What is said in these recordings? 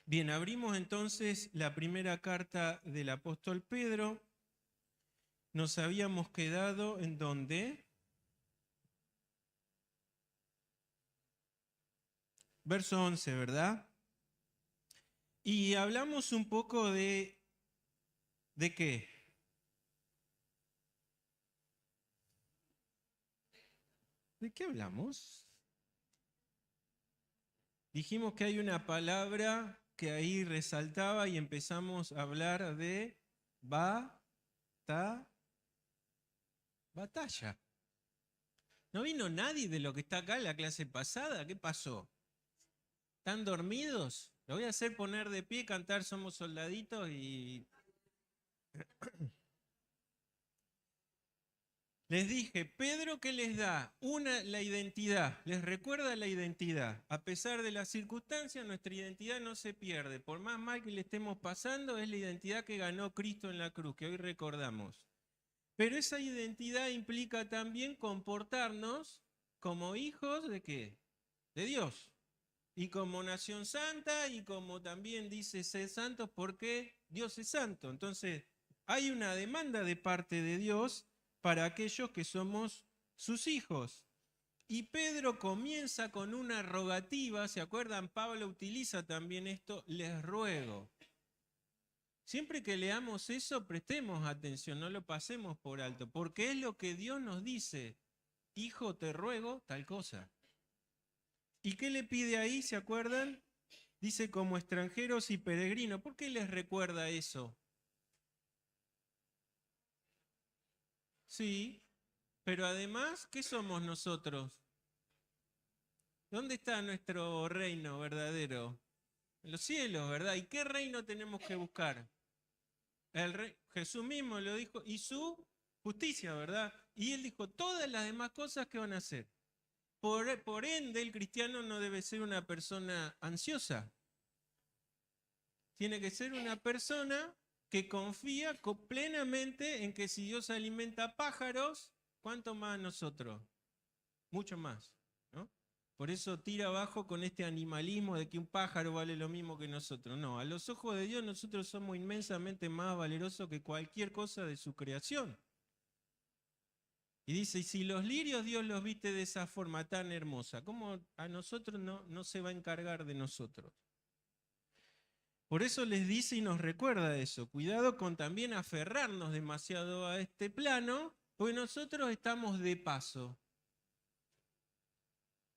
Bien, abrimos entonces la primera carta del apóstol Pedro. Nos habíamos quedado en donde, verso 11, ¿verdad? Y hablamos un poco ¿de qué? ¿De qué hablamos? Dijimos que hay una palabra que ahí resaltaba y empezamos a hablar de batalla. ¿No vino nadie de lo que está acá en la clase pasada? ¿Qué pasó? ¿Están dormidos? Lo voy a hacer poner de pie, cantar Somos Soldaditos y... Les dije, Pedro, ¿qué les da? La identidad, les recuerda la identidad. A pesar de las circunstancias, nuestra identidad no se pierde. Por más mal que le estemos pasando, es la identidad que ganó Cristo en la cruz, que hoy recordamos. Pero esa identidad implica también comportarnos como hijos ¿de qué? De Dios. Y como nación santa y como también dice ser santos porque Dios es santo. Entonces hay una demanda de parte de Dios para aquellos que somos sus hijos. Y Pedro comienza con una rogativa, ¿se acuerdan? Pablo utiliza también esto, les ruego. Siempre que leamos eso, prestemos atención, no lo pasemos por alto, porque es lo que Dios nos dice. Hijo, te ruego tal cosa. ¿Y qué le pide ahí? ¿Se acuerdan? Dice como extranjeros y peregrinos. ¿Por qué les recuerda eso? Sí, pero además, ¿qué somos nosotros? ¿Dónde está nuestro reino verdadero? En los cielos, ¿verdad? ¿Y qué reino tenemos que buscar? Jesús mismo lo dijo, y su justicia, ¿verdad? Y él dijo todas las demás cosas que van a hacer. Por ende, el cristiano no debe ser una persona ansiosa. Tiene que ser una persona que confía plenamente en que si Dios alimenta pájaros, ¿cuánto más nosotros? Mucho más, ¿no? Por eso tira abajo con este animalismo de que un pájaro vale lo mismo que nosotros. No, a los ojos de Dios nosotros somos inmensamente más valerosos que cualquier cosa de su creación. Y dice, y si los lirios Dios los viste de esa forma tan hermosa, ¿cómo a nosotros no se va a encargar de nosotros? Por eso les dice y nos recuerda eso. Cuidado con también aferrarnos demasiado a este plano, porque nosotros estamos de paso.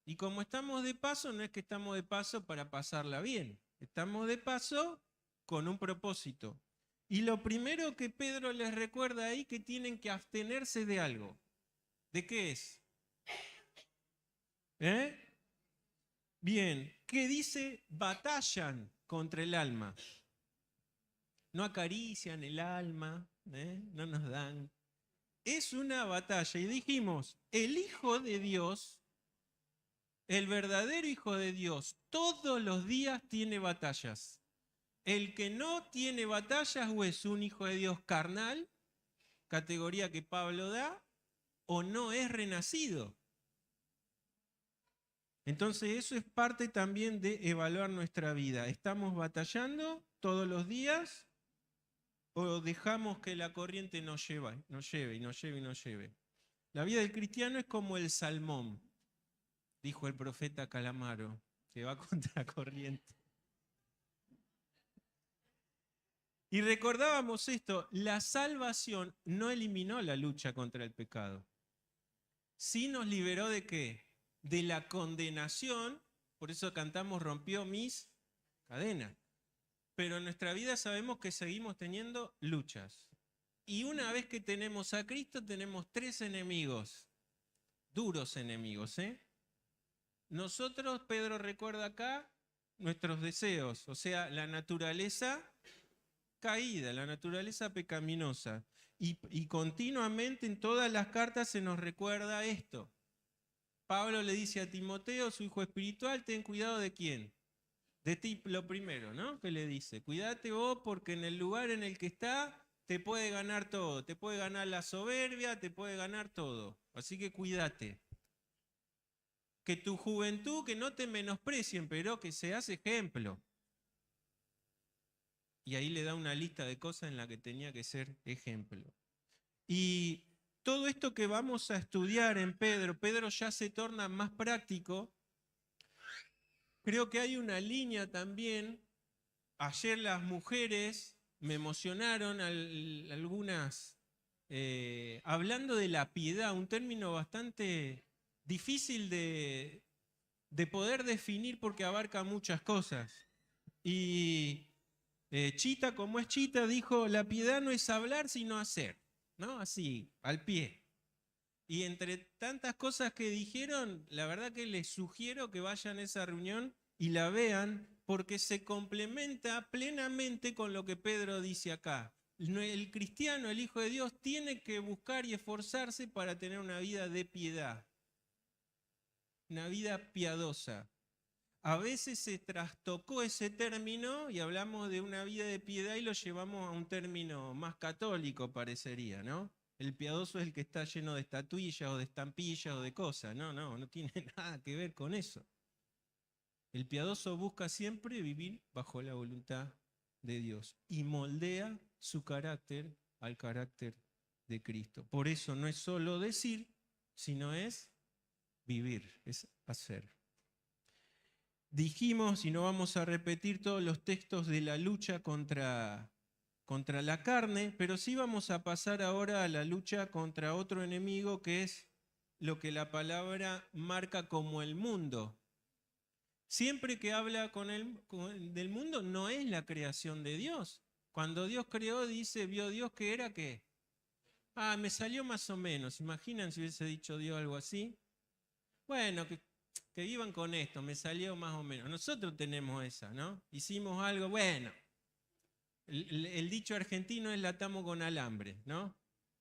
Y como estamos de paso, no es que estamos de paso para pasarla bien. Estamos de paso con un propósito. Y lo primero que Pedro les recuerda ahí que tienen que abstenerse de algo. ¿De qué es? ¿Eh? Bien, ¿qué dice? Batallan contra el alma. No acarician el alma, no nos dan. Es una batalla. Y dijimos, el Hijo de Dios, el verdadero Hijo de Dios, todos los días tiene batallas. El que no tiene batallas o es un Hijo de Dios carnal, categoría que Pablo da, o no es renacido. Entonces eso es parte también de evaluar nuestra vida. ¿Estamos batallando todos los días o dejamos que la corriente nos lleve y nos lleve? La vida del cristiano es como el salmón, dijo el profeta Calamaro, que va contra corriente. Y recordábamos esto, la salvación no eliminó la lucha contra el pecado. Sí nos liberó ¿de qué? De la condenación, por eso cantamos rompió mis cadenas. Pero en nuestra vida sabemos que seguimos teniendo luchas. Y una vez que tenemos a Cristo tenemos tres enemigos, duros enemigos, ¿eh? Nosotros, Pedro recuerda acá, nuestros deseos, o sea, la naturaleza caída, la naturaleza pecaminosa. Y continuamente en todas las cartas se nos recuerda esto. Pablo le dice a Timoteo, su hijo espiritual, ten cuidado de quién. De ti lo primero, ¿no? Que le dice, cuídate vos porque en el lugar en el que está te puede ganar todo, te puede ganar la soberbia, te puede ganar todo. Así que cuídate. Que tu juventud, que no te menosprecien, pero que seas ejemplo. Y ahí le da una lista de cosas en la que tenía que ser ejemplo. Y todo esto que vamos a estudiar en Pedro, Pedro ya se torna más práctico. Creo que hay una línea también. Ayer las mujeres me emocionaron algunas, hablando de la piedad, un término bastante difícil de poder definir porque abarca muchas cosas. Y Chita, como es Chita, dijo, la piedad no es hablar sino hacer, ¿no? Así, al pie. Y entre tantas cosas que dijeron, la verdad que les sugiero que vayan a esa reunión y la vean, porque se complementa plenamente con lo que Pedro dice acá. El cristiano, el Hijo de Dios, tiene que buscar y esforzarse para tener una vida de piedad, una vida piadosa. A veces se trastocó ese término y hablamos de una vida de piedad y lo llevamos a un término más católico, parecería, ¿no? El piadoso es el que está lleno de estatuillas o de estampillas o de cosas. No tiene nada que ver con eso. El piadoso busca siempre vivir bajo la voluntad de Dios y moldea su carácter al carácter de Cristo. Por eso no es solo decir, sino es vivir, es hacer. Dijimos, y no vamos a repetir todos los textos de la lucha contra la carne, pero sí vamos a pasar ahora a la lucha contra otro enemigo que es lo que la palabra marca como el mundo. Siempre que habla del mundo no es la creación de Dios. Cuando Dios creó, vio Dios que era ¿qué? Me salió más o menos. ¿Imaginan si hubiese dicho Dios algo así? Bueno, que vivan con esto, me salió más o menos. Nosotros tenemos esa, ¿no? Hicimos algo, bueno. El dicho argentino es la atamos con alambre, ¿no?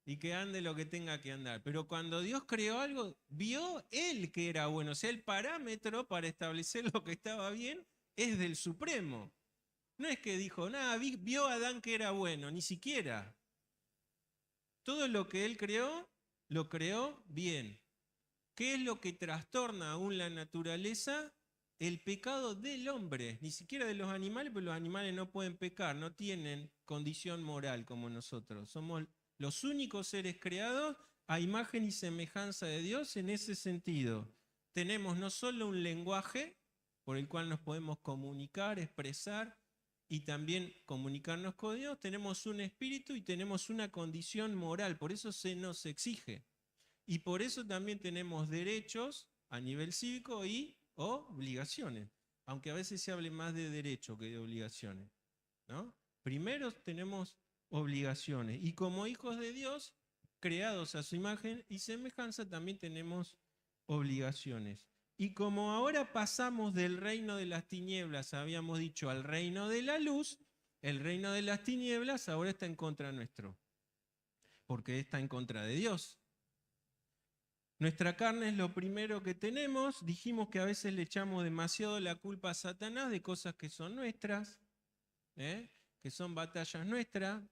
Y que ande lo que tenga que andar. Pero cuando Dios creó algo, vio Él que era bueno. O sea, el parámetro para establecer lo que estaba bien es del Supremo. No es que dijo, nada, vio a Adán que era bueno, ni siquiera. Todo lo que Él creó, lo creó bien. ¿Qué es lo que trastorna aún la naturaleza? El pecado del hombre, ni siquiera de los animales, porque los animales no pueden pecar, no tienen condición moral como nosotros. Somos los únicos seres creados a imagen y semejanza de Dios en ese sentido. Tenemos no solo un lenguaje por el cual nos podemos comunicar, expresar y también comunicarnos con Dios, tenemos un espíritu y tenemos una condición moral, por eso se nos exige. Y por eso también tenemos derechos a nivel cívico y obligaciones, aunque a veces se hable más de derecho que de obligaciones, ¿no? Primero tenemos obligaciones y como hijos de Dios, creados a su imagen y semejanza, también tenemos obligaciones. Y como ahora pasamos del reino de las tinieblas, habíamos dicho, al reino de la luz, el reino de las tinieblas ahora está en contra nuestro, porque está en contra de Dios. Nuestra carne es lo primero que tenemos. Dijimos que a veces le echamos demasiado la culpa a Satanás de cosas que son nuestras, que son batallas nuestras,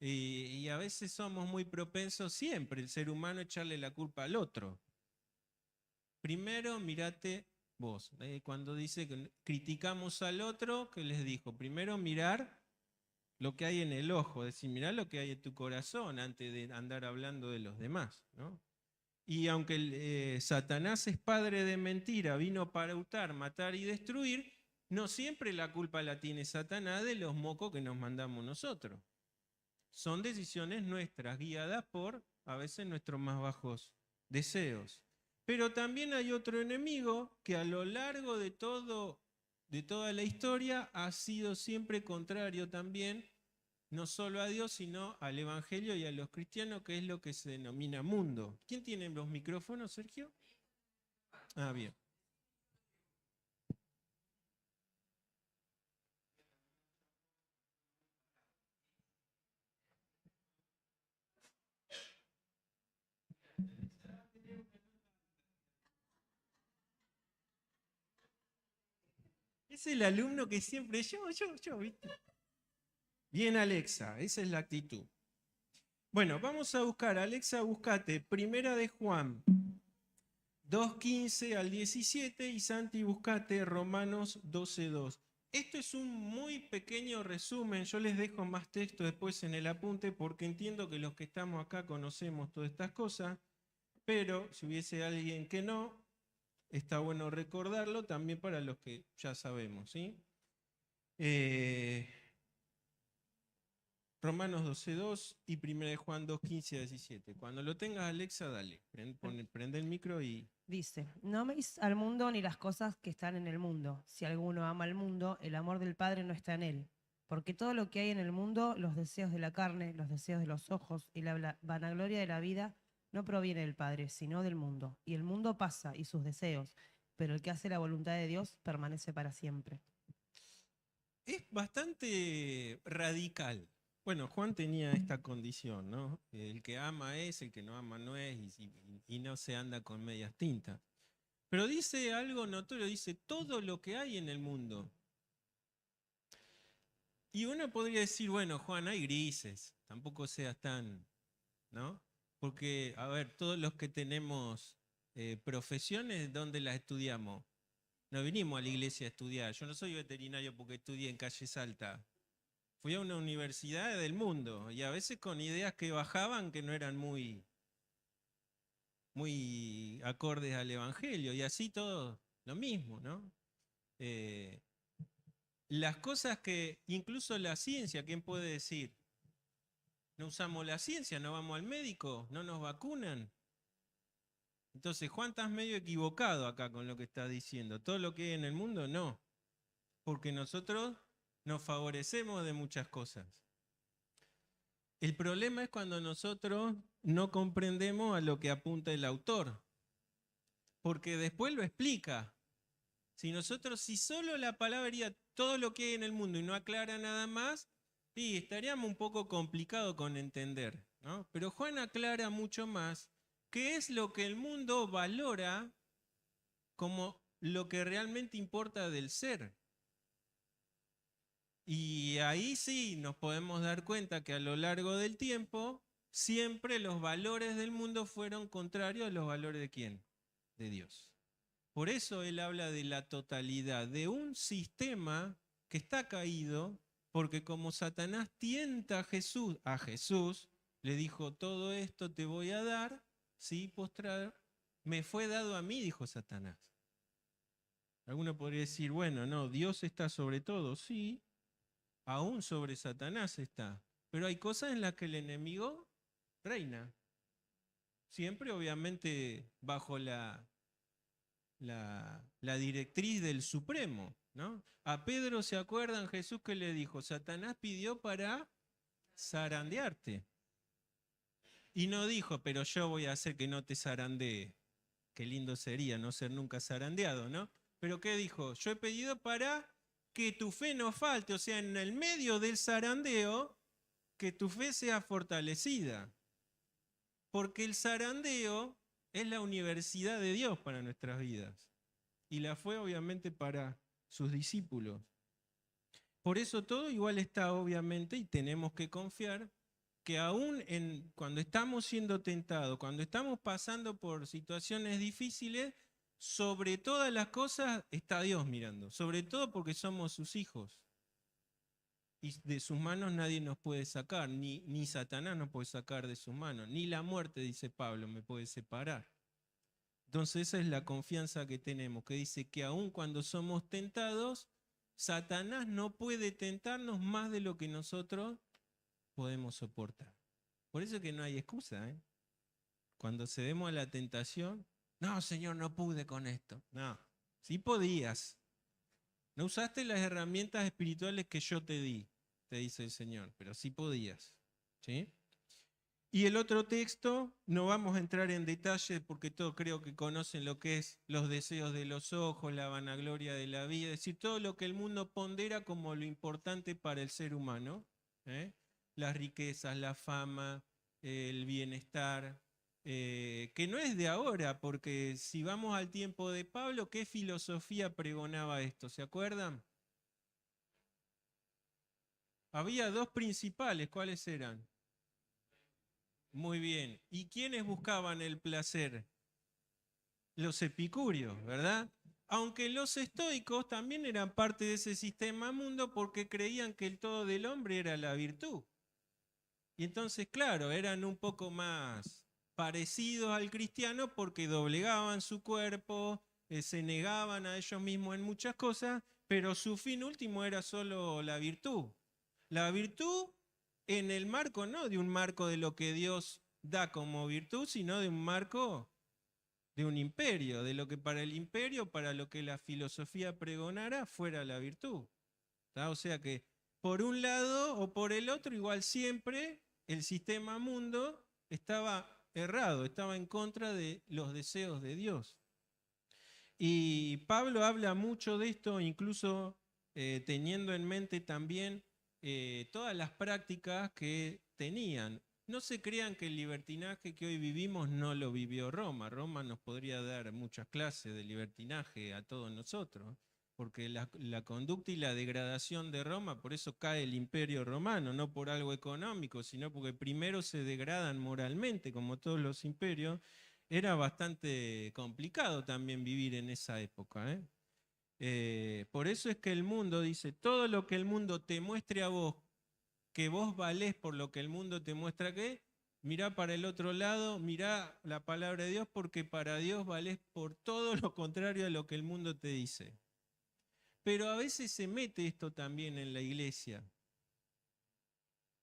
y a veces somos muy propensos siempre, el ser humano, a echarle la culpa al otro. Primero, mirate vos. Cuando dice que criticamos al otro, ¿qué les dijo? Primero mirar lo que hay en el ojo, es decir, mirar lo que hay en tu corazón antes de andar hablando de los demás, ¿no? Y aunque Satanás es padre de mentira, vino para hurtar, matar y destruir, no siempre la culpa la tiene Satanás de los mocos que nos mandamos nosotros. Son decisiones nuestras, guiadas por a veces nuestros más bajos deseos. Pero también hay otro enemigo que a lo largo de toda la historia ha sido siempre contrario también, no solo a Dios, sino al Evangelio y a los cristianos, que es lo que se denomina mundo. ¿Quién tiene los micrófonos, Sergio? Bien. Es el alumno que siempre yo, ¿viste? Bien, Alexa, esa es la actitud. Bueno, vamos a buscar, Alexa, buscate Primera de Juan 2:15 al 17 y Santi, buscate Romanos 12:2. Esto es un muy pequeño resumen, yo les dejo más texto después en el apunte porque entiendo que los que estamos acá conocemos todas estas cosas, pero si hubiese alguien que no, está bueno recordarlo también para los que ya sabemos, ¿sí? Romanos 12:2 y 1 de Juan 2:15-17. Cuando lo tengas, Alexa, dale, prende el micro y... Dice, no améis al mundo ni las cosas que están en el mundo. Si alguno ama al mundo, el amor del Padre no está en él. Porque todo lo que hay en el mundo, los deseos de la carne, los deseos de los ojos y la vanagloria de la vida, no proviene del Padre, sino del mundo. Y el mundo pasa y sus deseos, pero el que hace la voluntad de Dios permanece para siempre. Es bastante radical. Bueno, Juan tenía esta condición, ¿no? El que ama es, el que no ama no es, y no se anda con medias tintas. Pero dice algo notorio, dice todo lo que hay en el mundo. Y uno podría decir, bueno, Juan, hay grises, tampoco seas tan, ¿no? Porque, a ver, todos los que tenemos profesiones, ¿dónde las estudiamos? No vinimos a la iglesia a estudiar. Yo no soy veterinario porque estudié en Calle Salta. Fui a una universidad del mundo y a veces con ideas que bajaban que no eran muy acordes al Evangelio y así todo lo mismo, ¿no? Eh, las cosas que, incluso la ciencia, ¿quién puede decir? No usamos la ciencia, no vamos al médico, no nos vacunan. Entonces, Juan, estás medio equivocado acá con lo que estás diciendo. Todo lo que hay en el mundo, no. Porque nosotros nos favorecemos de muchas cosas. El problema es cuando nosotros no comprendemos a lo que apunta el autor, porque después lo explica. Si solo la palabra diría todo lo que hay en el mundo y no aclara nada más, sí, estaríamos un poco complicados con entender, ¿no? Pero Juan aclara mucho más qué es lo que el mundo valora como lo que realmente importa del ser. Y ahí sí nos podemos dar cuenta que a lo largo del tiempo siempre los valores del mundo fueron contrarios a los valores de ¿quién? De Dios. Por eso él habla de la totalidad, de un sistema que está caído, porque como Satanás tienta a Jesús le dijo, todo esto te voy a dar, sí, postrar, me fue dado a mí, dijo Satanás. Alguno podría decir, bueno, no, Dios está sobre todo, sí, aún sobre Satanás está. Pero hay cosas en las que el enemigo reina. Siempre, obviamente, bajo la directriz del Supremo, ¿no? A Pedro, ¿se acuerdan Jesús que le dijo? Satanás pidió para zarandearte. Y no dijo, pero yo voy a hacer que no te zarandee. Qué lindo sería no ser nunca zarandeado, ¿no? Pero ¿qué dijo? Yo he pedido para que tu fe no falte, o sea, en el medio del zarandeo, que tu fe sea fortalecida. Porque el zarandeo es la universidad de Dios para nuestras vidas. Y la fue obviamente para sus discípulos. Por eso todo igual está obviamente y tenemos que confiar que aún cuando estamos siendo tentados, cuando estamos pasando por situaciones difíciles, sobre todas las cosas está Dios mirando, sobre todo porque somos sus hijos. Y de sus manos nadie nos puede sacar, ni Satanás nos puede sacar de sus manos, ni la muerte, dice Pablo, me puede separar. Entonces esa es la confianza que tenemos, que dice que aun cuando somos tentados, Satanás no puede tentarnos más de lo que nosotros podemos soportar. Por eso que no hay excusa, ¿eh? Cuando cedemos a la tentación, no, Señor, no pude con esto. No, sí podías. No usaste las herramientas espirituales que yo te di, te dice el Señor, pero sí podías. ¿Sí? Y el otro texto, no vamos a entrar en detalle porque todos creo que conocen lo que es los deseos de los ojos, la vanagloria de la vida, es decir, todo lo que el mundo pondera como lo importante para el ser humano, ¿eh? Las riquezas, la fama, el bienestar, que no es de ahora, porque si vamos al tiempo de Pablo, ¿qué filosofía pregonaba esto? ¿Se acuerdan? Había dos principales, ¿cuáles eran? Muy bien. ¿Y quiénes buscaban el placer? Los epicúreos, ¿verdad? Aunque los estoicos también eran parte de ese sistema mundo porque creían que el todo del hombre era la virtud. Y entonces, claro, eran un poco más parecidos al cristiano porque doblegaban su cuerpo, se negaban a ellos mismos en muchas cosas, pero su fin último era solo la virtud. La virtud en el marco, no de un marco de lo que Dios da como virtud, sino de un marco de un imperio, de lo que para el imperio, para lo que la filosofía pregonara, fuera la virtud. ¿Tá? O sea que por un lado o por el otro, igual siempre el sistema mundo estaba errado, estaba en contra de los deseos de Dios. Y Pablo habla mucho de esto, incluso teniendo en mente también todas las prácticas que tenían. No se crean que el libertinaje que hoy vivimos no lo vivió Roma. Roma nos podría dar muchas clases de libertinaje a todos nosotros, porque la conducta y la degradación de Roma, por eso cae el imperio romano, no por algo económico, sino porque primero se degradan moralmente, como todos los imperios. Era bastante complicado también vivir en esa época, ¿eh? Por eso es que el mundo dice, todo lo que el mundo te muestre a vos, que vos valés por lo que el mundo te muestra que, mirá para el otro lado, mirá la palabra de Dios, porque para Dios valés por todo lo contrario a lo que el mundo te dice. Pero a veces se mete esto también en la iglesia,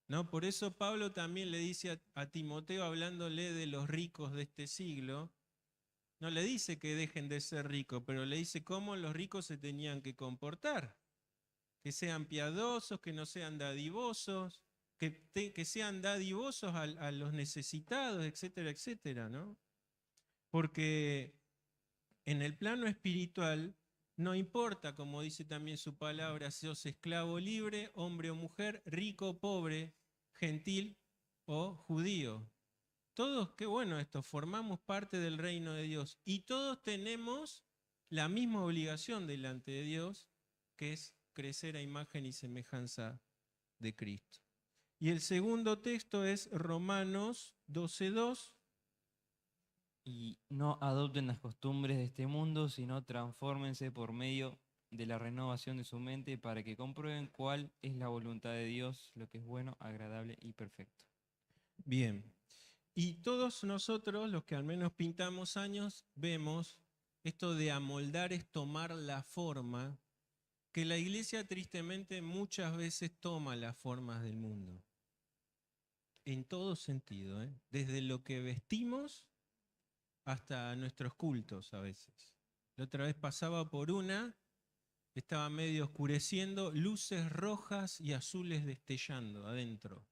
¿no? Por eso Pablo también le dice a Timoteo, hablándole de los ricos de este siglo, no le dice que dejen de ser ricos, pero le dice cómo los ricos se tenían que comportar, que sean piadosos, que no sean dadivosos, que sean dadivosos a los necesitados, etcétera, etcétera, ¿no? Porque en el plano espiritual no importa, como dice también su palabra, seas esclavo libre, hombre o mujer, rico o pobre, gentil o judío. Todos, qué bueno esto, formamos parte del reino de Dios y todos tenemos la misma obligación delante de Dios, que es crecer a imagen y semejanza de Cristo. Y el segundo texto es Romanos 12:2. Y no adopten las costumbres de este mundo, sino transfórmense por medio de la renovación de su mente para que comprueben cuál es la voluntad de Dios, lo que es bueno, agradable y perfecto. Bien. Y todos nosotros, los que al menos pintamos años, vemos esto de amoldar es tomar la forma, que la iglesia tristemente muchas veces toma las formas del mundo. En todo sentido, ¿eh? Desde lo que vestimos hasta nuestros cultos a veces. La otra vez pasaba por una, estaba medio oscureciendo, luces rojas y azules destellando adentro.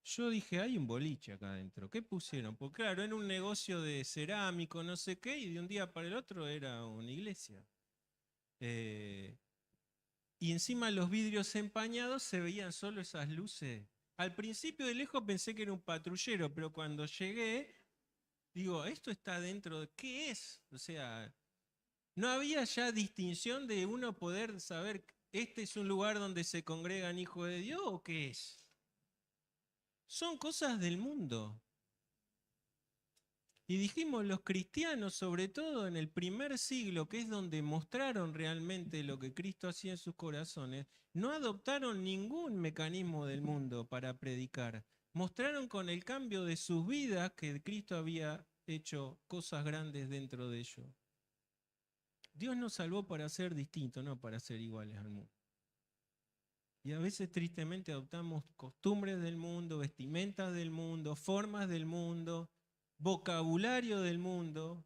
Yo dije, hay un boliche acá adentro. ¿Qué pusieron? Porque claro, era un negocio de cerámico, no sé qué, y de un día para el otro era una iglesia. Y encima los vidrios empañados se veían solo esas luces. Al principio de lejos pensé que era un patrullero, pero cuando llegué, digo, esto está dentro de... ¿Qué es? O sea, no había ya distinción de uno poder saber, ¿este es un lugar donde se congregan hijos de Dios o qué es? Son cosas del mundo. Y dijimos, los cristianos, sobre todo en el primer siglo, que es donde mostraron realmente lo que Cristo hacía en sus corazones, no adoptaron ningún mecanismo del mundo para predicar. Mostraron con el cambio de sus vidas que Cristo había hecho cosas grandes dentro de ellos. Dios nos salvó para ser distintos, no para ser iguales al mundo. Y a veces tristemente adoptamos costumbres del mundo, vestimentas del mundo, formas del mundo, vocabulario del mundo.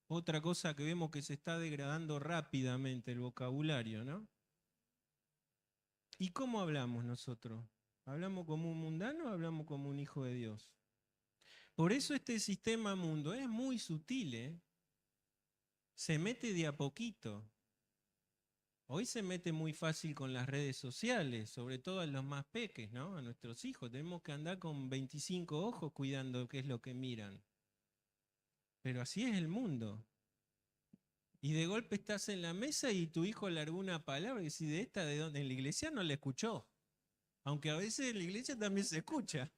Otra cosa que vemos que se está degradando rápidamente el vocabulario, ¿no? ¿Y cómo hablamos nosotros? ¿Hablamos como un mundano o hablamos como un hijo de Dios? Por eso este sistema mundo es muy sutil, ¿eh? Se mete de a poquito. Hoy se mete muy fácil con las redes sociales, sobre todo a los más peques, ¿no? A nuestros hijos. Tenemos que andar con 25 ojos cuidando qué es lo que miran. Pero así es el mundo. Y de golpe estás en la mesa y tu hijo largó una palabra y decís, ¿de esta de dónde? En la iglesia no la escuchó. Aunque a veces en la iglesia también se escucha.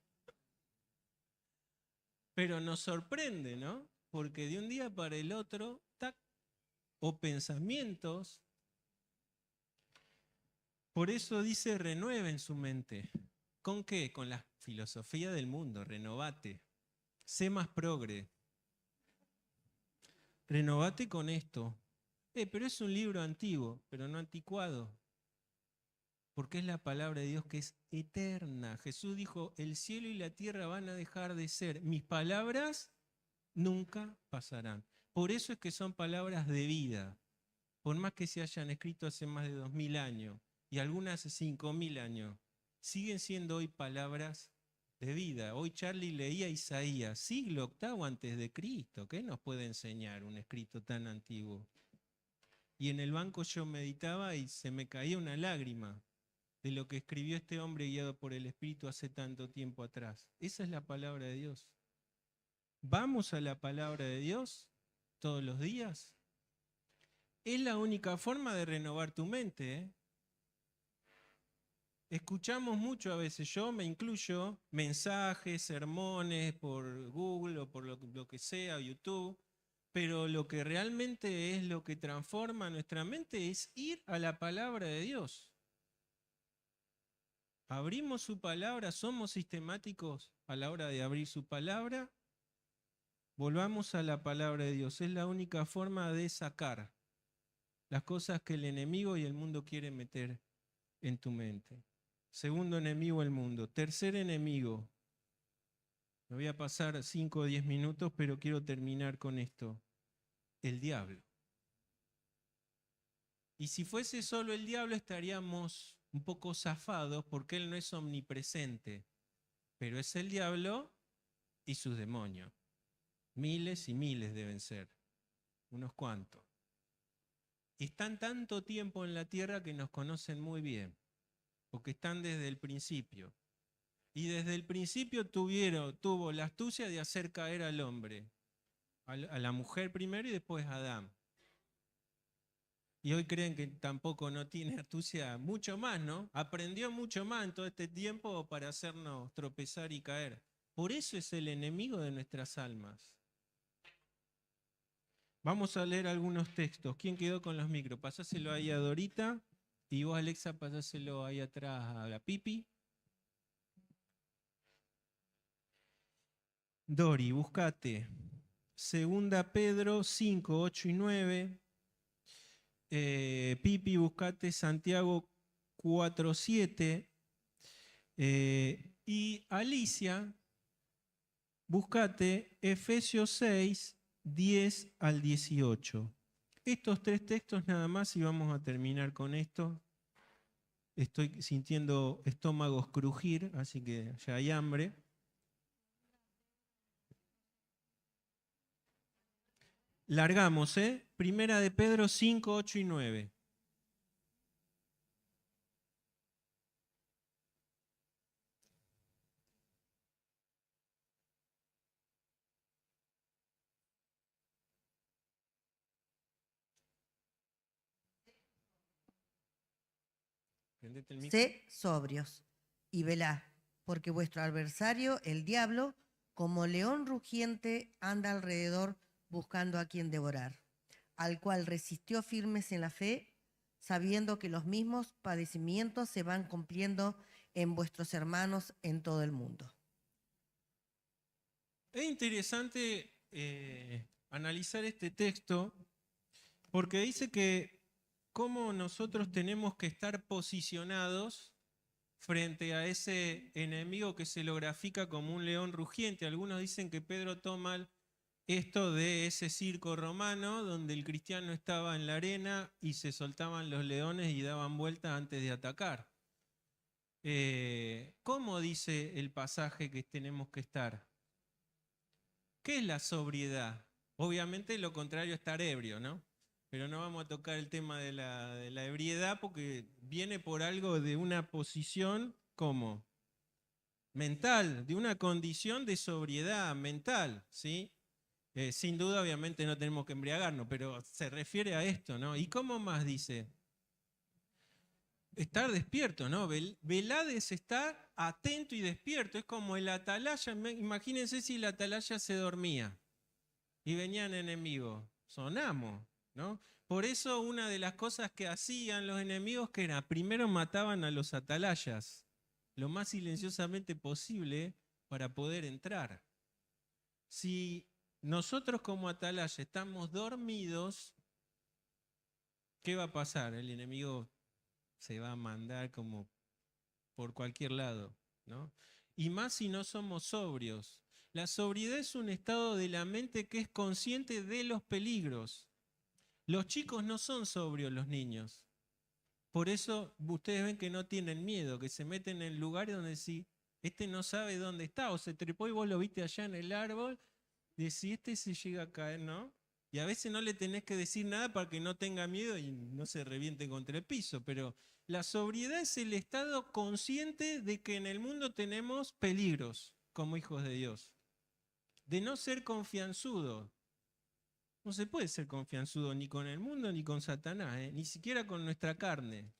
Pero nos sorprende, ¿no? Porque de un día para el otro, tac, o pensamientos. Por eso dice renueven su mente. ¿Con qué? Con la filosofía del mundo, renovate. Sé más progre. Renovate con esto. Pero es un libro antiguo, pero no anticuado. Porque es la palabra de Dios que es eterna. Jesús dijo, el cielo y la tierra van a dejar de ser. Mis palabras nunca pasarán. Por eso es que son palabras de vida. Por más que se hayan escrito hace más de 2000 años y algunas hace 5000 años, siguen siendo hoy palabras de vida. Hoy Charlie leía Isaías, siglo VIII antes de Cristo. ¿Qué nos puede enseñar un escrito tan antiguo? Y en el banco yo meditaba y se me caía una lágrima de lo que escribió este hombre guiado por el Espíritu hace tanto tiempo atrás. Esa es la palabra de Dios. ¿Vamos a la palabra de Dios todos los días? Es la única forma de renovar tu mente, ¿eh? Escuchamos mucho a veces, yo me incluyo, mensajes, sermones por Google o por lo que sea, YouTube, pero lo que realmente es lo que transforma nuestra mente es ir a la palabra de Dios. Abrimos su palabra, somos sistemáticos a la hora de abrir su palabra. Volvamos a la palabra de Dios, es la única forma de sacar las cosas que el enemigo y el mundo quieren meter en tu mente. Segundo enemigo, el mundo. Tercer enemigo. Me voy a pasar 5 o 10 minutos, pero quiero terminar con esto. El diablo. Y si fuese solo el diablo estaríamos un poco zafados porque él no es omnipresente, pero es el diablo y sus demonios. Miles y miles deben ser, unos cuantos. Y están tanto tiempo en la tierra que nos conocen muy bien, porque están desde el principio. Y desde el principio tuvo la astucia de hacer caer al hombre, a la mujer primero y después a Adán. Y hoy creen que tampoco no tiene astucia, mucho más, ¿no? Aprendió mucho más en todo este tiempo para hacernos tropezar y caer. Por eso es el enemigo de nuestras almas. Vamos a leer algunos textos. ¿Quién quedó con los micros? Pasáselo ahí a Dorita. Y vos, Alexa, pasáselo ahí atrás a la Pipi. Dori, buscate. 2 Pedro 5, 8 y 9. Pipi, buscate Santiago 4, 7. Y Alicia, buscate Efesios 6, 10 al 18. Estos 3 textos nada más y vamos a terminar con esto. Estoy sintiendo estómagos crujir, así que ya hay hambre. Largamos, ¿eh? Primera de Pedro 5, 8 y 9. Prendete el micro. Sé sobrios y velad, porque vuestro adversario, el diablo, como león rugiente, anda alrededor buscando a quien devorar, al cual resistió firmes en la fe, sabiendo que los mismos padecimientos se van cumpliendo en vuestros hermanos en todo el mundo. Es interesante analizar este texto porque dice que cómo nosotros tenemos que estar posicionados frente a ese enemigo que se lo grafica como un león rugiente. Algunos dicen que Pedro toma esto de ese circo romano donde el cristiano estaba en la arena y se soltaban los leones y daban vueltas antes de atacar. ¿Cómo dice el pasaje que tenemos que estar? ¿Qué es la sobriedad? Obviamente lo contrario es estar ebrio, ¿no? Pero no vamos a tocar el tema de la ebriedad porque viene por algo de una posición como mental, de una condición de sobriedad mental, ¿sí? Sin duda, obviamente no tenemos que embriagarnos, pero se refiere a esto, ¿no? ¿Y cómo más dice? Estar despierto, ¿no? Velad es estar atento y despierto. Es como el atalaya. Imagínense si el atalaya se dormía y venían enemigos. Sonamos, ¿no? Por eso una de las cosas que hacían los enemigos que era, primero mataban a los atalayas, lo más silenciosamente posible para poder entrar. Si nosotros como atalaya estamos dormidos, ¿qué va a pasar? El enemigo se va a mandar como por cualquier lado, ¿no? Y más si no somos sobrios. La sobriedad es un estado de la mente que es consciente de los peligros. Los chicos no son sobrios, los niños. Por eso ustedes ven que no tienen miedo, que se meten en lugares donde si este no sabe dónde está, o se trepó y vos lo viste allá en el árbol, decís, este se llega a caer, ¿no? Y a veces no le tenés que decir nada para que no tenga miedo y no se reviente contra el piso, pero la sobriedad es el estado consciente de que en el mundo tenemos peligros como hijos de Dios. De no ser confianzudo. No se puede ser confianzudo ni con el mundo ni con Satanás, ni siquiera con nuestra carne.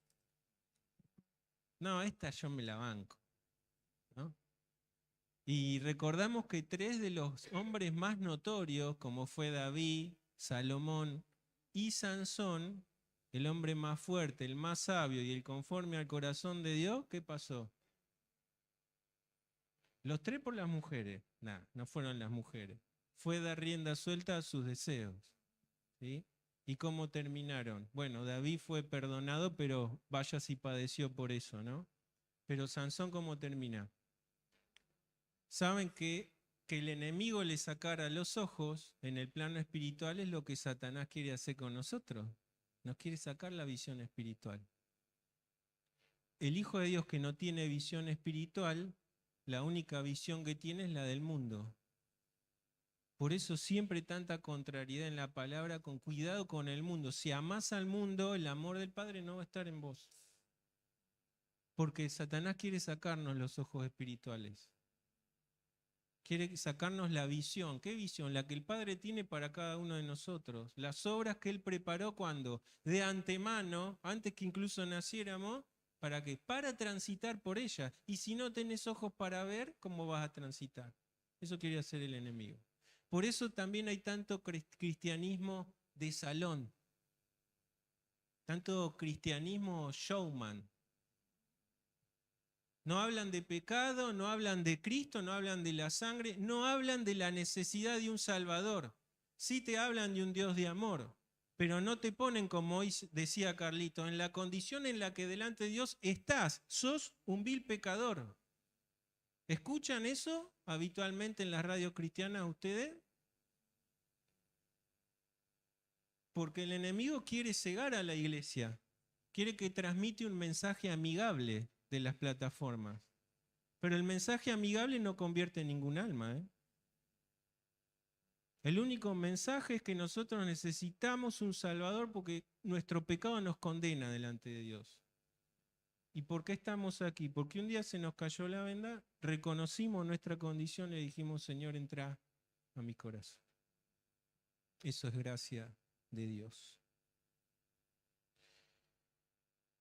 No, esta yo me la banco, ¿no? Y recordamos que tres de los hombres más notorios, como fue David, Salomón y Sansón, el hombre más fuerte, el más sabio y el conforme al corazón de Dios, ¿qué pasó? Los tres por las mujeres. Nah, no fueron las mujeres. Fue dar rienda suelta a sus deseos. ¿Sí? ¿Y cómo terminaron? Bueno, David fue perdonado, pero vaya si padeció por eso, ¿no? Pero Sansón, ¿cómo termina? Saben que el enemigo le sacara los ojos en el plano espiritual es lo que Satanás quiere hacer con nosotros. Nos quiere sacar la visión espiritual. El Hijo de Dios que no tiene visión espiritual, la única visión que tiene es la del mundo. Por eso siempre tanta contrariedad en la palabra, con cuidado con el mundo. Si amás al mundo, el amor del Padre no va a estar en vos. Porque Satanás quiere sacarnos los ojos espirituales. Quiere sacarnos la visión. ¿Qué visión? La que el Padre tiene para cada uno de nosotros. Las obras que Él preparó cuando, de antemano, antes que incluso naciéramos, ¿para qué? Para transitar por ellas. Y si no tenés ojos para ver, ¿cómo vas a transitar? Eso quiere hacer el enemigo. Por eso también hay tanto cristianismo de salón, tanto cristianismo showman. No hablan de pecado, no hablan de Cristo, no hablan de la sangre, no hablan de la necesidad de un Salvador. Sí te hablan de un Dios de amor, pero no te ponen, como hoy decía Carlito, en la condición en la que delante de Dios estás, sos un vil pecador. ¿Escuchan eso habitualmente en las radios cristianas ustedes? Porque el enemigo quiere cegar a la iglesia, quiere que transmite un mensaje amigable de las plataformas. Pero el mensaje amigable no convierte en ningún alma, ¿eh? El único mensaje es que nosotros necesitamos un Salvador porque nuestro pecado nos condena delante de Dios. ¿Y por qué estamos aquí? Porque un día se nos cayó la venda, reconocimos nuestra condición y dijimos, Señor, entra a mi corazón. Eso es gracia de Dios.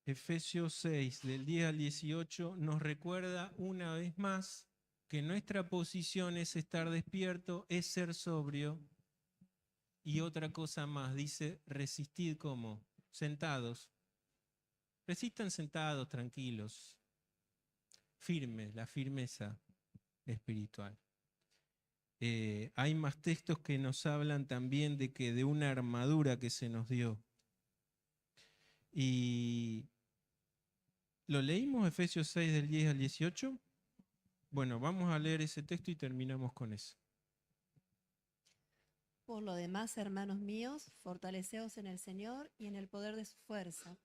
Efesios 6, del 10 al 18, nos recuerda una vez más que nuestra posición es estar despierto, es ser sobrio. Y otra cosa más, dice, resistid como sentados. Resistan sentados, tranquilos, firmes, la firmeza espiritual. Hay más textos que nos hablan también de una armadura que se nos dio. Y ¿lo leímos Efesios 6 del 10 al 18? Bueno, vamos a leer ese texto y terminamos con eso. Por lo demás, hermanos míos, fortaleceos en el Señor y en el poder de su fuerza.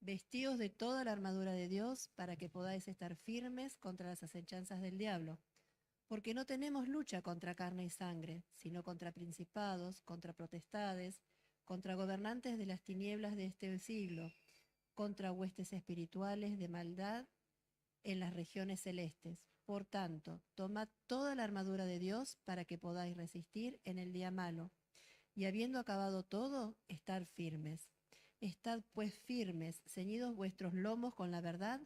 Vestíos de toda la armadura de Dios para que podáis estar firmes contra las acechanzas del diablo. Porque no tenemos lucha contra carne y sangre, sino contra principados, contra potestades, contra gobernantes de las tinieblas de este siglo, contra huestes espirituales de maldad en las regiones celestes. Por tanto, tomad toda la armadura de Dios para que podáis resistir en el día malo, y habiendo acabado todo, estar firmes. Estad pues firmes, ceñidos vuestros lomos con la verdad,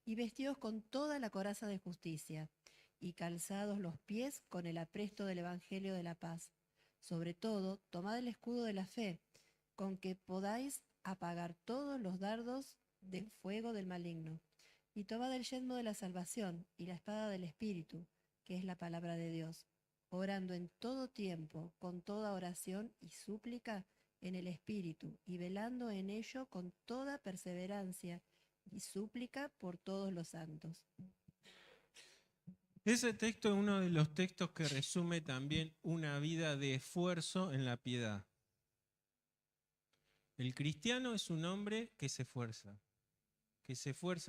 y vestidos con toda la coraza de justicia, y calzados los pies con el apresto del Evangelio de la paz. Sobre todo, tomad el escudo de la fe, con que podáis apagar todos los dardos de fuego del maligno. Y tomad el yelmo de la salvación y la espada del Espíritu, que es la palabra de Dios, orando en todo tiempo, con toda oración y súplica en el Espíritu, y velando en ello con toda perseverancia y súplica por todos los santos. Ese texto es uno de los textos que resume también una vida de esfuerzo en la piedad. El cristiano es un hombre que se esfuerza,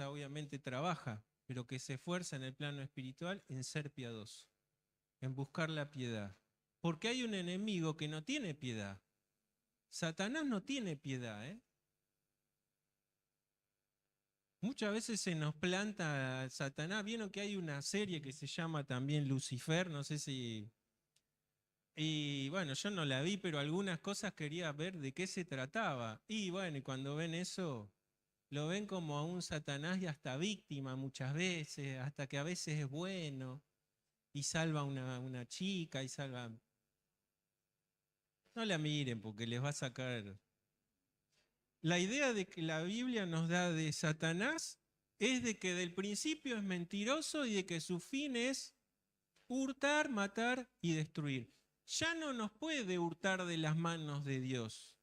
obviamente trabaja, pero que se esfuerza en el plano espiritual en ser piadoso, en buscar la piedad. Porque hay un enemigo que no tiene piedad. Satanás no tiene piedad, ¿eh? Muchas veces se nos planta Satanás. Vieron que hay una serie que se llama también Lucifer, no sé si... Y bueno, yo no la vi, pero algunas cosas quería ver de qué se trataba. Y bueno, y cuando ven eso, lo ven como a un Satanás y hasta víctima muchas veces, hasta que a veces es bueno y salva a una chica y salva... No la miren porque les va a sacar... La idea de que la Biblia nos da de Satanás es de que del principio es mentiroso y de que su fin es hurtar, matar y destruir. Ya no nos puede hurtar de las manos de Dios,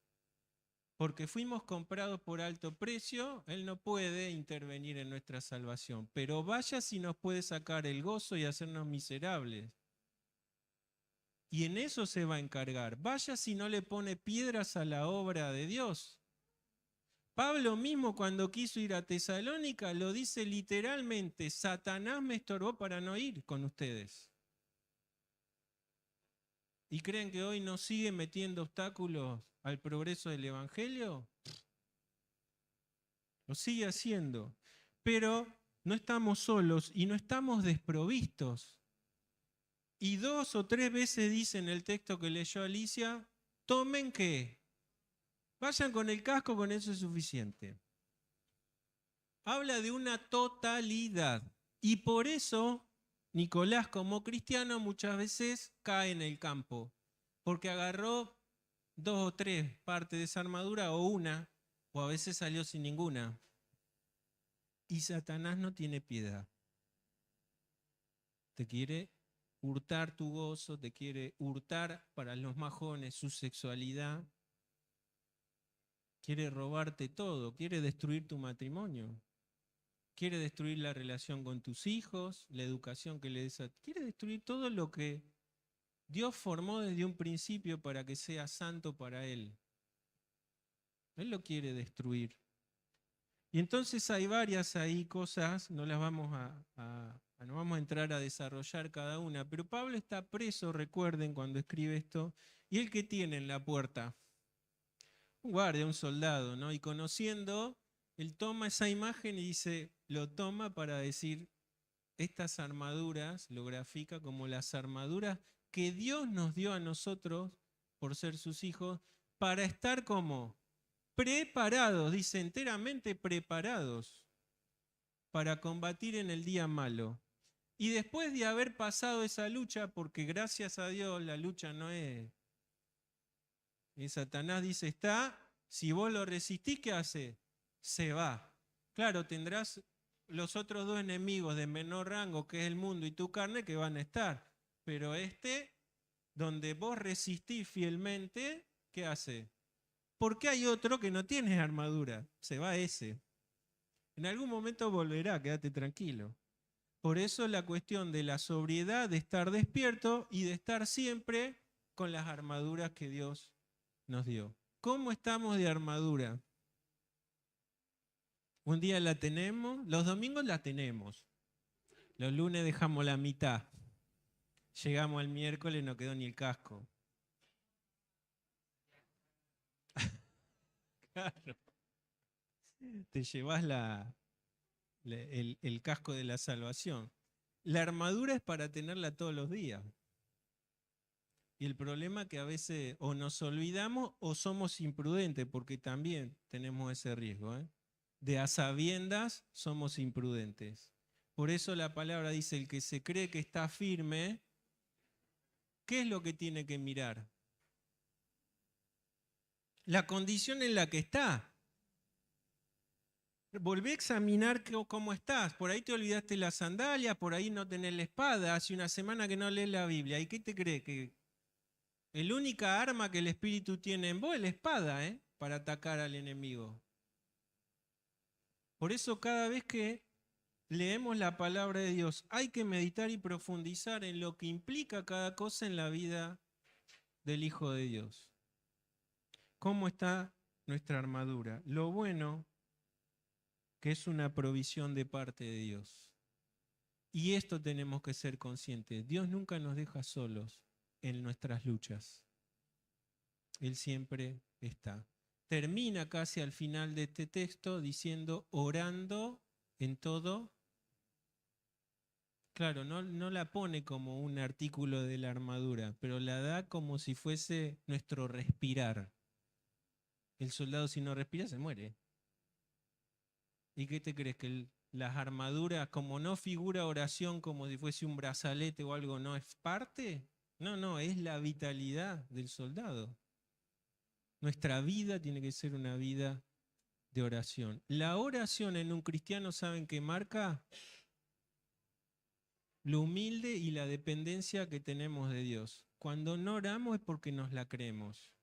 porque fuimos comprados por alto precio. Él no puede intervenir en nuestra salvación, pero vaya si nos puede sacar el gozo y hacernos miserables. Y en eso se va a encargar. Vaya si no le pone piedras a la obra de Dios. Pablo mismo cuando quiso ir a Tesalónica lo dice literalmente: Satanás me estorbó para no ir con ustedes. ¿Y creen que hoy no sigue metiendo obstáculos al progreso del Evangelio? Lo sigue haciendo. Pero no estamos solos y no estamos desprovistos. Y 2 o 3 veces dice en el texto que leyó Alicia: tomen ¿qué? Vayan con el casco, con eso es suficiente. Habla de una totalidad. Y por eso Nicolás, como cristiano, muchas veces cae en el campo. Porque agarró 2 o 3 partes de esa armadura o una, o a veces salió sin ninguna. Y Satanás no tiene piedad. Te quiere hurtar tu gozo, te quiere hurtar, para los más jóvenes, su sexualidad. Quiere robarte todo, quiere destruir tu matrimonio, quiere destruir la relación con tus hijos, la educación que le des a... Quiere destruir todo lo que Dios formó desde un principio para que sea santo para Él. Él lo quiere destruir. Y entonces hay varias ahí cosas, no las vamos no vamos a entrar a desarrollar cada una, pero Pablo está preso, recuerden, cuando escribe esto, y él que tiene en la puerta un guardia, un soldado, ¿no? Y conociendo, él toma esa imagen y dice, lo toma para decir, estas armaduras, lo grafica como las armaduras que Dios nos dio a nosotros por ser sus hijos, para estar como preparados, dice enteramente preparados, para combatir en el día malo. Y después de haber pasado esa lucha, porque gracias a Dios la lucha no es... Y Satanás dice, está, si vos lo resistís, ¿qué hace? Se va. Claro, tendrás los otros 2 enemigos de menor rango, que es el mundo y tu carne, que van a estar. Pero donde vos resistís fielmente, ¿qué hace? Porque hay otro que no tiene armadura. Se va ese. En algún momento volverá, quédate tranquilo. Por eso la cuestión de la sobriedad, de estar despierto y de estar siempre con las armaduras que Dios nos dio. ¿Cómo estamos de armadura? Un día la tenemos, los domingos la tenemos. Los lunes dejamos la mitad. Llegamos al miércoles, no quedó ni el casco. Claro. Te llevas el casco de la salvación. La armadura es para tenerla todos los días. Y el problema es que a veces o nos olvidamos o somos imprudentes, porque también tenemos ese riesgo, ¿eh? De a sabiendas somos imprudentes. Por eso la palabra dice, el que se cree que está firme, ¿qué es lo que tiene que mirar? la condición en la que está. Volvé a examinar cómo estás. Por ahí te olvidaste la sandalia, por ahí no tenés la espada, hace una semana que no lees la Biblia. ¿Y qué te crees? Que la única arma que el Espíritu tiene en vos es la espada, para atacar al enemigo. Por eso cada vez que leemos la palabra de Dios, hay que meditar y profundizar en lo que implica cada cosa en la vida del Hijo de Dios. ¿Cómo está nuestra armadura? Lo bueno que es una provisión de parte de Dios. Y esto tenemos que ser conscientes. Dios nunca nos deja solos en nuestras luchas. Él siempre está. Termina casi al final de este texto diciendo, orando en todo. Claro, no la pone como un artículo de la armadura, pero la da como si fuese nuestro respirar. El soldado, si no respira, se muere. ¿Y qué te crees? Que las armaduras, como no figura oración como si fuese un brazalete o algo, ¿no es parte? No, es la vitalidad del soldado. Nuestra vida tiene que ser una vida de oración. La oración en un cristiano, ¿saben qué marca? Lo humilde y la dependencia que tenemos de Dios. Cuando no oramos es porque nos la creemos.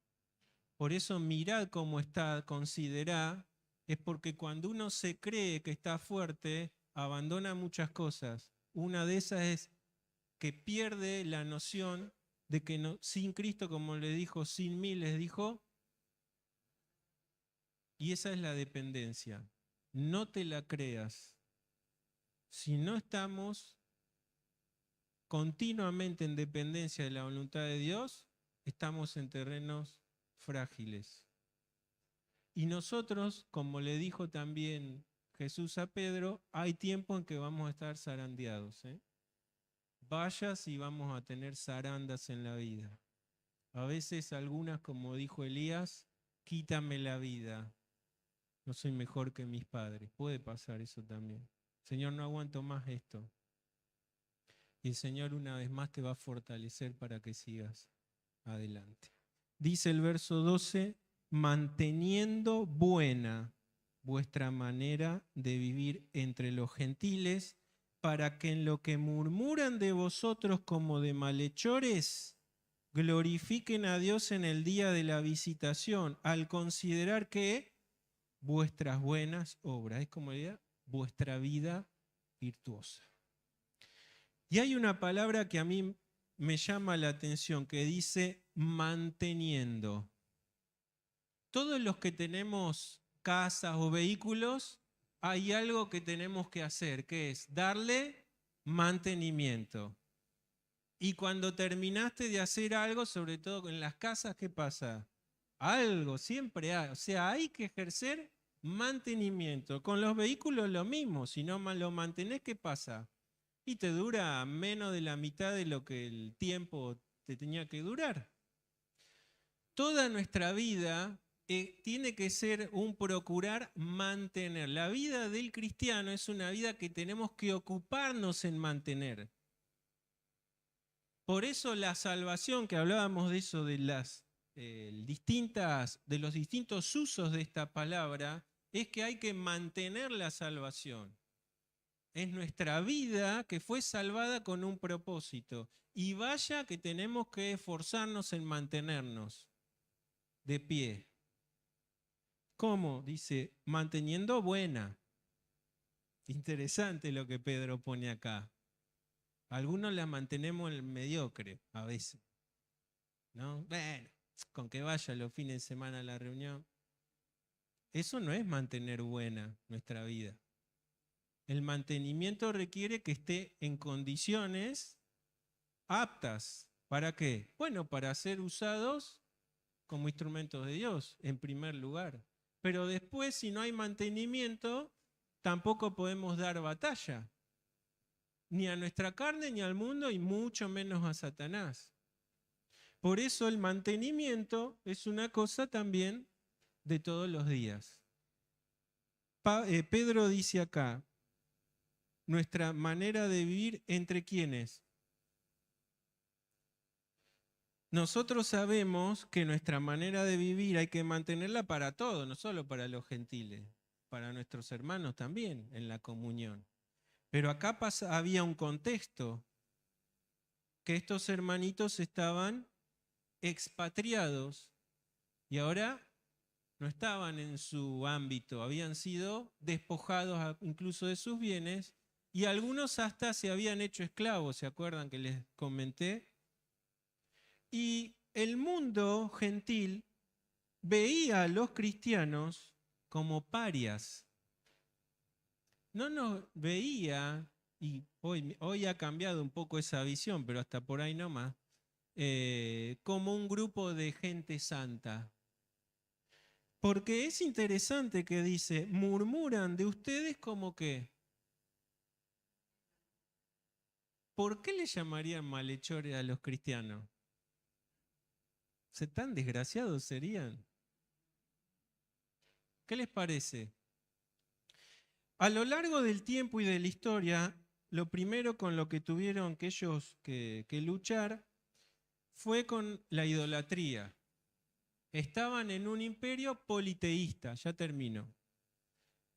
Por eso mirad cómo está, considerad. Es porque cuando uno se cree que está fuerte, abandona muchas cosas. Una de esas es que pierde la noción de que no, sin Cristo, como le dijo, sin mí les dijo, y esa es la dependencia. No te la creas. Si no estamos continuamente en dependencia de la voluntad de Dios, estamos en terrenos frágiles. Y nosotros, como le dijo también Jesús a Pedro, hay tiempo en que vamos a estar zarandeados. Vayas y vamos a tener zarandas en la vida. A veces algunas, como dijo Elías, quítame la vida. No soy mejor que mis padres. Puede pasar eso también. Señor, no aguanto más esto. Y el Señor una vez más te va a fortalecer para que sigas adelante. Dice el verso 12, manteniendo buena vuestra manera de vivir entre los gentiles, para que en lo que murmuran de vosotros como de malhechores, glorifiquen a Dios en el día de la visitación, al considerar que vuestras buenas obras, es como diría, vuestra vida virtuosa. Y hay una palabra que a mí me llama la atención, que dice manteniendo. Todos los que tenemos casas o vehículos, hay algo que tenemos que hacer, que es darle mantenimiento. Y cuando terminaste de hacer algo, sobre todo en las casas, ¿qué pasa? Algo, siempre hay. O sea, hay que ejercer mantenimiento. Con los vehículos lo mismo, si no lo mantenés, ¿qué pasa? Y te dura menos de la mitad de lo que el tiempo te tenía que durar. Toda nuestra vida tiene que ser un procurar mantener. La vida del cristiano es una vida que tenemos que ocuparnos en mantener. Por eso la salvación, que hablábamos de eso, de los distintos usos de esta palabra, es que hay que mantener la salvación. Es nuestra vida que fue salvada con un propósito. Y vaya que tenemos que esforzarnos en mantenernos de pie. ¿Cómo? Dice, manteniendo buena. Interesante lo que Pedro pone acá. Algunos la mantenemos en el mediocre a veces, ¿no? Bueno, con que vaya los fines de semana a la reunión. Eso no es mantener buena nuestra vida. El mantenimiento requiere que esté en condiciones aptas. ¿Para qué? Bueno, para ser usados como instrumentos de Dios, en primer lugar. Pero después, si no hay mantenimiento, tampoco podemos dar batalla. Ni a nuestra carne, ni al mundo, y mucho menos a Satanás. Por eso el mantenimiento es una cosa también de todos los días. Pedro dice acá, nuestra manera de vivir entre quienes. nosotros sabemos que nuestra manera de vivir hay que mantenerla para todos, no solo para los gentiles, para nuestros hermanos también en la comunión. Pero acá había un contexto, que estos hermanitos estaban expatriados y ahora no estaban en su ámbito, habían sido despojados incluso de sus bienes y algunos hasta se habían hecho esclavos, ¿se acuerdan que les comenté? Y el mundo gentil veía a los cristianos como parias. No nos veía, y hoy ha cambiado un poco esa visión, pero hasta por ahí nomás, como un grupo de gente santa. Porque es interesante que dice, murmuran de ustedes como que. ¿Por qué le llamarían malhechores a los cristianos? ¿Tan desgraciados serían? ¿Qué les parece? A lo largo del tiempo y de la historia, lo primero con lo que tuvieron que ellos que luchar fue con la idolatría. Estaban en un imperio politeísta, ya termino.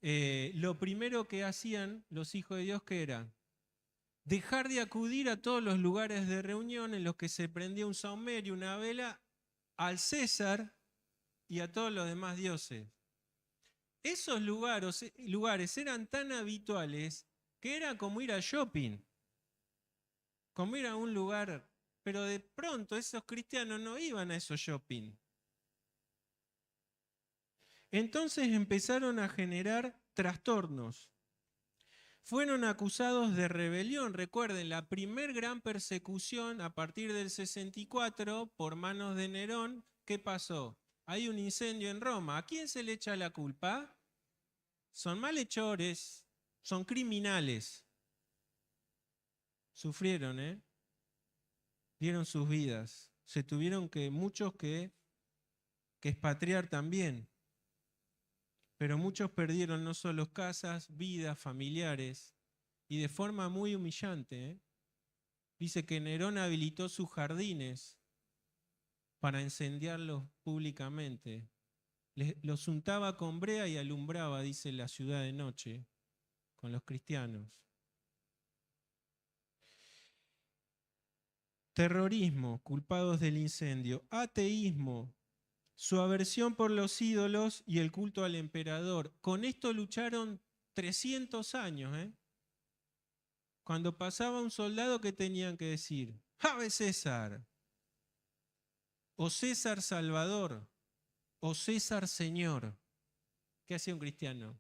Lo primero que hacían los hijos de Dios, ¿qué era? Dejar de acudir a todos los lugares de reunión en los que se prendía un saumerio, una vela, al César y a todos los demás dioses. Esos lugares eran tan habituales que era como ir al shopping, como ir a un lugar, pero de pronto esos cristianos no iban a esos shopping. Entonces empezaron a generar trastornos. Fueron acusados de rebelión. Recuerden, la primer gran persecución a partir del 64 por manos de Nerón, ¿qué pasó? Hay un incendio en Roma. ¿A quién se le echa la culpa? Son malhechores, son criminales. Sufrieron, dieron sus vidas. Se tuvieron muchos que expatriar también. Pero muchos perdieron no solo casas, vidas, familiares, y de forma muy humillante. Dice que Nerón habilitó sus jardines para incendiarlos públicamente. Los untaba con brea y alumbraba, dice, la ciudad de noche con los cristianos. Terrorismo, culpados del incendio. Ateísmo, su aversión por los ídolos y el culto al emperador. Con esto lucharon 300 años. Cuando pasaba un soldado, ¿qué tenían que decir? ¡Ave César! O César Salvador, o César Señor. ¿Qué hacía un cristiano?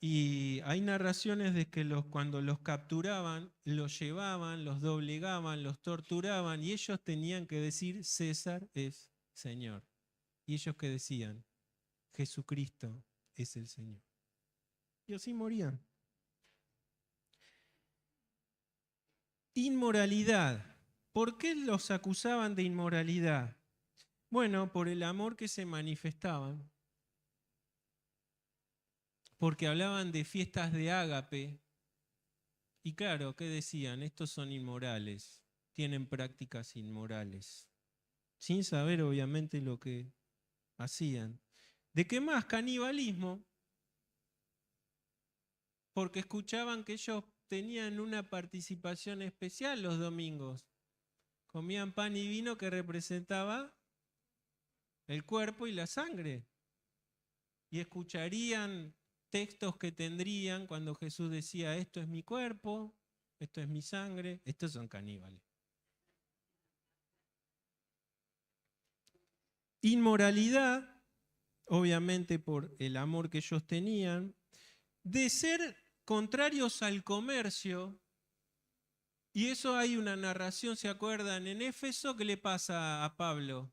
Y hay narraciones de que cuando los capturaban, los llevaban, los doblegaban, los torturaban y ellos tenían que decir César es Señor. Y ellos que decían Jesucristo es el Señor. Y así morían. Inmoralidad. ¿Por qué los acusaban de inmoralidad? Bueno, por el amor que se manifestaban. Porque hablaban de fiestas de ágape. Y claro, ¿qué decían? Estos son inmorales, tienen prácticas inmorales. Sin saber, obviamente, lo que hacían. ¿De qué más? Canibalismo. Porque escuchaban que ellos tenían una participación especial los domingos. Comían pan y vino que representaba el cuerpo y la sangre. Y escucharían textos que tendrían cuando Jesús decía, esto es mi cuerpo, esto es mi sangre, estos son caníbales. Inmoralidad, obviamente por el amor que ellos tenían, de ser contrarios al comercio, y eso hay una narración, ¿se acuerdan? En Éfeso, ¿qué le pasa a Pablo?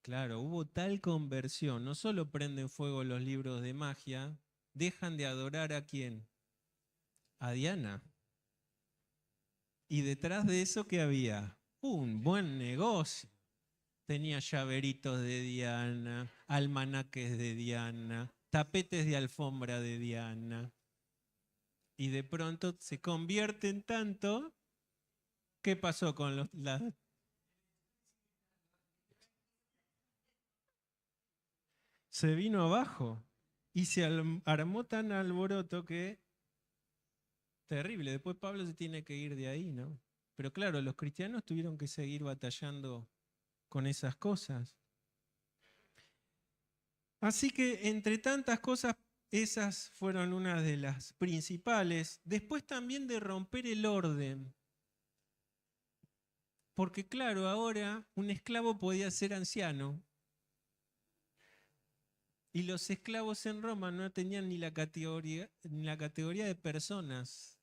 Claro, hubo tal conversión, no solo prenden fuego los libros de magia, dejan de adorar ¿a quién? A Diana. Y detrás de eso, ¿qué había? Un buen negocio. Tenía llaveritos de Diana, almanaques de Diana, tapetes de alfombra de Diana. Y de pronto se convierten tanto. ¿Qué pasó con se vino abajo y se armó tan alboroto que terrible. Después Pablo se tiene que ir de ahí, ¿no? Pero claro, los cristianos tuvieron que seguir batallando con esas cosas. Así que entre tantas cosas, esas fueron una de las principales. Después también de romper el orden. Porque claro, ahora un esclavo podía ser anciano. Y los esclavos en Roma no tenían ni la categoría de personas.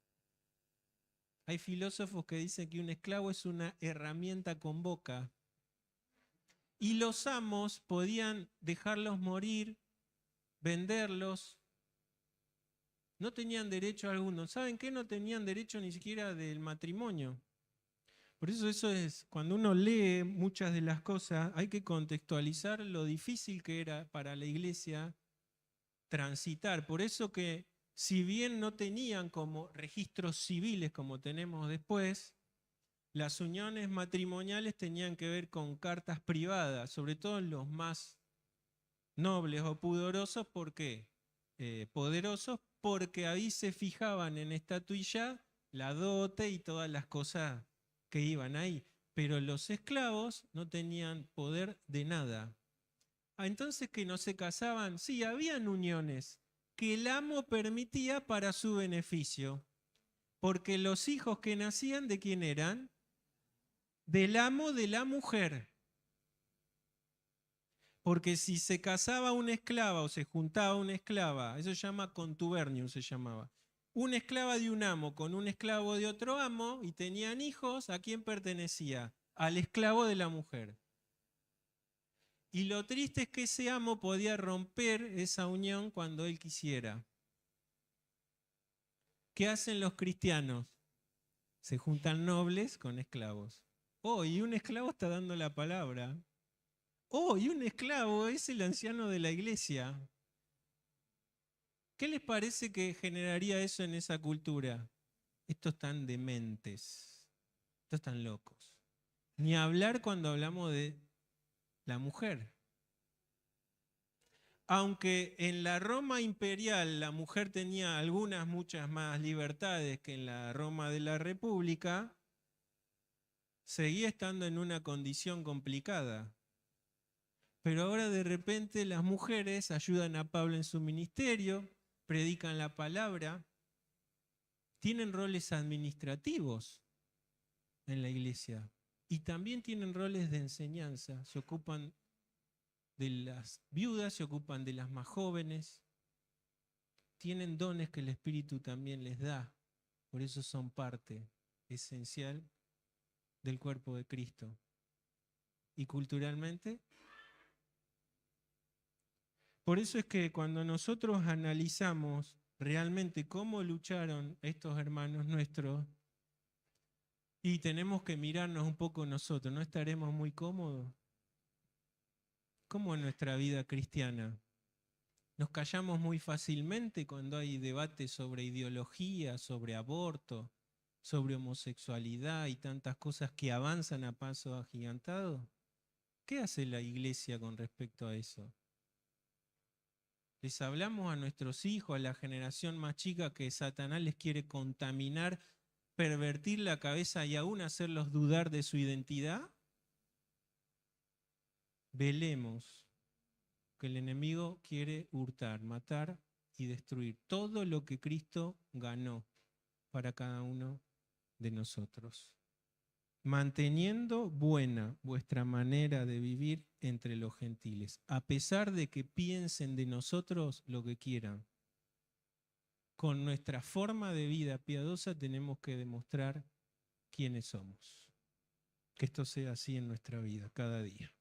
Hay filósofos que dicen que un esclavo es una herramienta con boca. Y los amos podían dejarlos morir, venderlos. No tenían derecho alguno. ¿Saben qué? No tenían derecho ni siquiera del matrimonio. Por eso es, cuando uno lee muchas de las cosas, hay que contextualizar lo difícil que era para la iglesia transitar. Por eso que si bien no tenían como registros civiles como tenemos después, las uniones matrimoniales tenían que ver con cartas privadas, sobre todo los más nobles o pudorosos. ¿Por qué? Poderosos, porque ahí se fijaban en estatuilla la dote y todas las cosas que iban ahí. Pero los esclavos no tenían poder de nada. Entonces, ¿que no se casaban? Sí, habían uniones que el amo permitía para su beneficio. Porque los hijos que nacían, ¿de quién eran? Del amo de la mujer. Porque si se casaba una esclava o se juntaba una esclava, eso se llama contubernium, se llamaba. Una esclava de un amo con un esclavo de otro amo y tenían hijos, ¿a quién pertenecía? Al esclavo de la mujer. Y lo triste es que ese amo podía romper esa unión cuando él quisiera. ¿Qué hacen los cristianos? Se juntan nobles con esclavos. Oh, y un esclavo está dando la palabra. Oh, y un esclavo es el anciano de la iglesia. ¿Qué les parece que generaría eso en esa cultura? Estos están dementes, estos están locos. Ni hablar cuando hablamos de la mujer. Aunque en la Roma imperial la mujer tenía muchas más libertades que en la Roma de la República, seguía estando en una condición complicada. Pero ahora de repente las mujeres ayudan a Pablo en su ministerio, predican la palabra, tienen roles administrativos en la iglesia y también tienen roles de enseñanza. Se ocupan de las viudas, se ocupan de las más jóvenes, tienen dones que el Espíritu también les da, por eso son parte esencial del cuerpo de Cristo. Y culturalmente, por eso es que cuando nosotros analizamos realmente cómo lucharon estos hermanos nuestros, y tenemos que mirarnos un poco nosotros, ¿no estaremos muy cómodos? ¿Cómo en nuestra vida cristiana? Nos callamos muy fácilmente cuando hay debate sobre ideología, sobre aborto, sobre homosexualidad y tantas cosas que avanzan a paso agigantado. ¿Qué hace la iglesia con respecto a eso? Les hablamos a nuestros hijos, a la generación más chica, que Satanás les quiere contaminar, pervertir la cabeza y aún hacerlos dudar de su identidad. Velemos, que el enemigo quiere hurtar, matar y destruir todo lo que Cristo ganó para cada uno de nosotros, manteniendo buena vuestra manera de vivir entre los gentiles, a pesar de que piensen de nosotros lo que quieran. Con nuestra forma de vida piadosa tenemos que demostrar quiénes somos. Que esto sea así en nuestra vida, cada día.